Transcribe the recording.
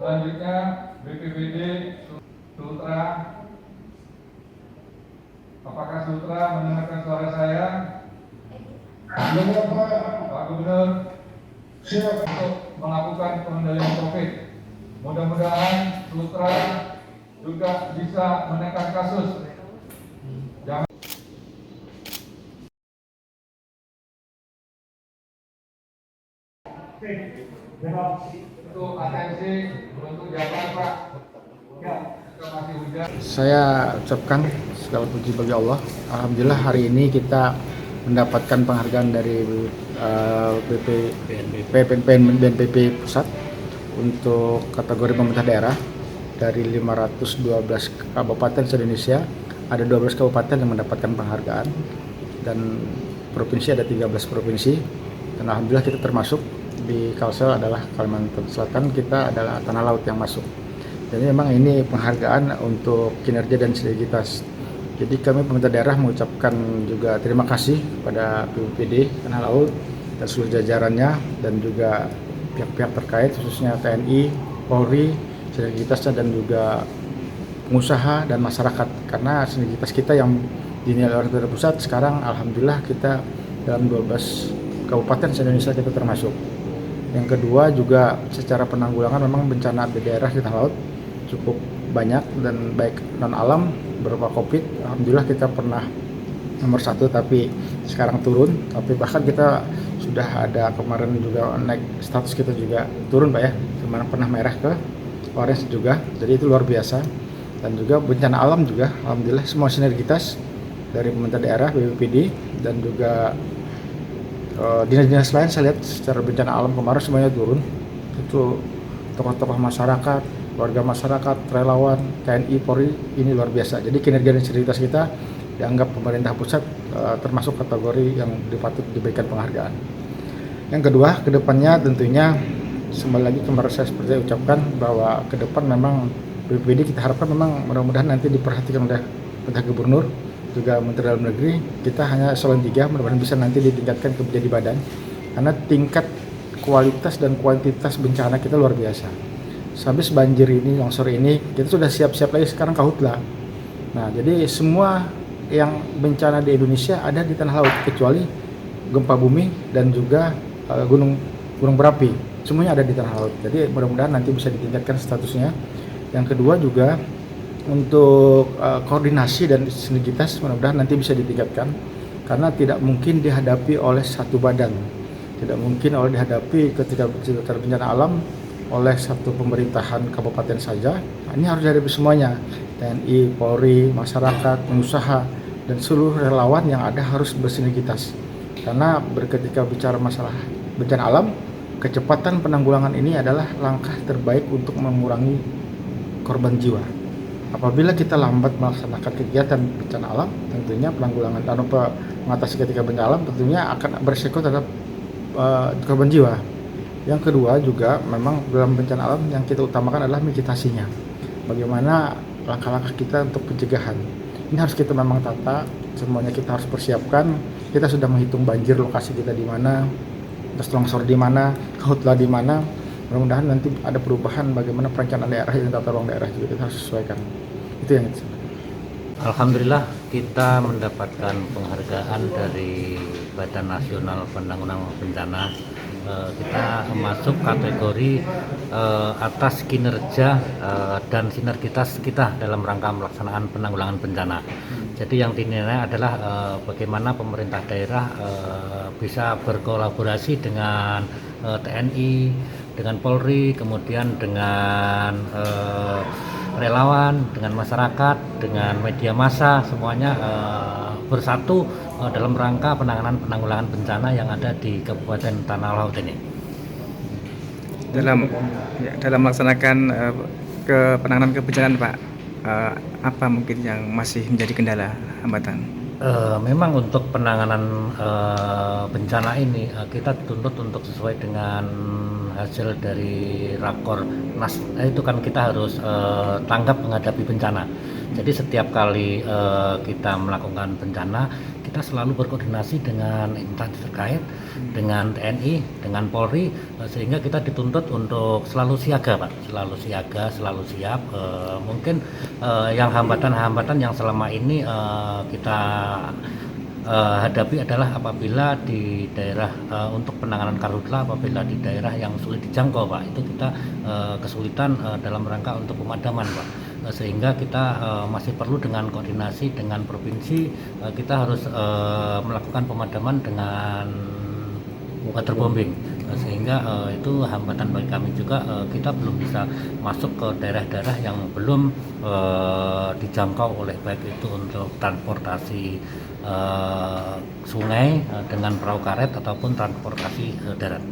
Selanjutnya BPBD Sultra. Apakah Sultra mendengarkan suara saya? Pak Gubernur siap untuk melakukan pengendalian COVID. Mudah-mudahan Sultra juga bisa menekan kasus. Jangan untuk atensi untuk jawaban Pak. Ya, masih hujan. Saya ucapkan segala puji bagi Allah. Alhamdulillah hari ini kita mendapatkan penghargaan dari BNPB Pusat untuk kategori pemerintah daerah. Dari 512 kabupaten se-Indonesia, ada 12 kabupaten yang mendapatkan penghargaan dan provinsi ada 13 provinsi. Dan alhamdulillah kita termasuk di Kalsel adalah Kalimantan Selatan, kita adalah tanah laut yang masuk. Jadi memang ini penghargaan untuk kinerja dan sinergitas. Jadi kami pemerintah daerah mengucapkan juga terima kasih kepada BPBD Tanah Laut dan seluruh jajarannya dan juga pihak-pihak terkait khususnya TNI, Polri, sinergitasnya dan juga pengusaha dan masyarakat. Karena sinergitas kita yang dinilai oleh pemerintah pusat sekarang alhamdulillah kita dalam 12 kabupaten se-Indonesia kita termasuk. Yang kedua juga secara penanggulangan memang bencana di daerah di Tanah Laut cukup banyak dan baik non alam berupa COVID. Alhamdulillah kita pernah nomor 1 tapi sekarang turun. Tapi bahkan kita sudah ada kemarin juga naik status kita juga turun Pak ya. Kemarin pernah merah ke orange juga. Jadi itu luar biasa. Dan juga bencana alam juga alhamdulillah semua sinergitas dari pemerintah daerah, BPBD dan juga dinas-dinas lain saya lihat secara bencana alam kemarin semuanya turun. Itu tokoh-tokoh masyarakat, warga masyarakat, relawan, TNI, Polri ini luar biasa. Jadi kinerja dan sinergitas kita dianggap pemerintah pusat termasuk kategori yang patut diberikan penghargaan. Yang kedua, kedepannya tentunya kembali lagi kemarin saya seperti ucapkan bahwa ke depan memang BPBD kita harapkan memang mudah-mudahan nanti diperhatikan oleh Pak Gubernur juga Menteri Dalam Negeri, kita hanya eselon 3 mudah-mudahan bisa nanti ditingkatkan ke menjadi badan karena tingkat kualitas dan kuantitas bencana kita luar biasa. Habis banjir ini, longsor ini, kita sudah siap-siap lagi sekarang Karhutla. Nah, jadi semua yang bencana di Indonesia ada di tanah laut kecuali gempa bumi dan juga gunung berapi. Semuanya ada di tanah laut. Jadi mudah-mudahan nanti bisa ditingkatkan statusnya. Yang kedua juga untuk koordinasi dan sinergitas mudah-mudahan nanti bisa ditingkatkan karena tidak mungkin dihadapi oleh satu badan, tidak mungkin dihadapi ketika bencana alam oleh satu pemerintahan kabupaten saja. Ini harus dihadapi semuanya, TNI, Polri, masyarakat, pengusaha dan seluruh relawan yang ada harus bersinergitas karena ketika bicara masalah bencana alam, kecepatan penanggulangan ini adalah langkah terbaik untuk mengurangi korban jiwa. Apabila kita lambat melaksanakan kegiatan bencana alam, tentunya penanggulangan tanpa mengatasi ketika bencana alam tentunya akan beresiko terhadap korban jiwa. Yang kedua juga memang dalam bencana alam yang kita utamakan adalah mitigasinya. Bagaimana langkah-langkah kita untuk pencegahan. Ini harus kita memang tata, semuanya kita harus persiapkan. Kita sudah menghitung banjir lokasi kita di mana, terus longsor di mana, Karhutla di mana. Mudah-mudahan nanti ada perubahan bagaimana perencanaan daerah dan tata ruang daerah juga kita harus sesuaikan. Itu yang itu. Alhamdulillah kita mendapatkan penghargaan dari Badan Nasional Penanggulangan Bencana. Kita masuk kategori atas kinerja dan sinergitas kita dalam rangka melaksanaan penanggulangan bencana. Jadi yang dinilai adalah bagaimana pemerintah daerah bisa berkolaborasi dengan TNI, dengan Polri, kemudian dengan relawan, dengan masyarakat, dengan media massa, semuanya bersatu dalam rangka penanggulangan bencana yang ada di Kabupaten Tanah Laut ini. Dalam melaksanakan penanganan kebencanaan Pak, apa mungkin yang masih menjadi kendala hambatan? Memang untuk penanganan bencana ini kita dituntut untuk sesuai dengan hasil dari Rakornas. Itu kan kita harus tanggap menghadapi bencana. Jadi setiap kali kita melakukan bencana, kita selalu berkoordinasi dengan instansi terkait dengan TNI, dengan Polri, sehingga kita dituntut untuk selalu siaga, Pak, selalu siaga, selalu siap. Mungkin yang hambatan-hambatan yang selama ini kita hadapi adalah apabila di daerah untuk penanganan karhutla, apabila di daerah yang sulit dijangkau, Pak, itu kita kesulitan dalam rangka untuk pemadaman, Pak. Sehingga kita masih perlu dengan koordinasi dengan provinsi, kita harus melakukan pemadaman dengan waterbombing, sehingga itu hambatan bagi kami juga. Kita belum bisa masuk ke daerah-daerah yang belum dijangkau oleh baik itu untuk transportasi sungai dengan perahu karet ataupun transportasi darat.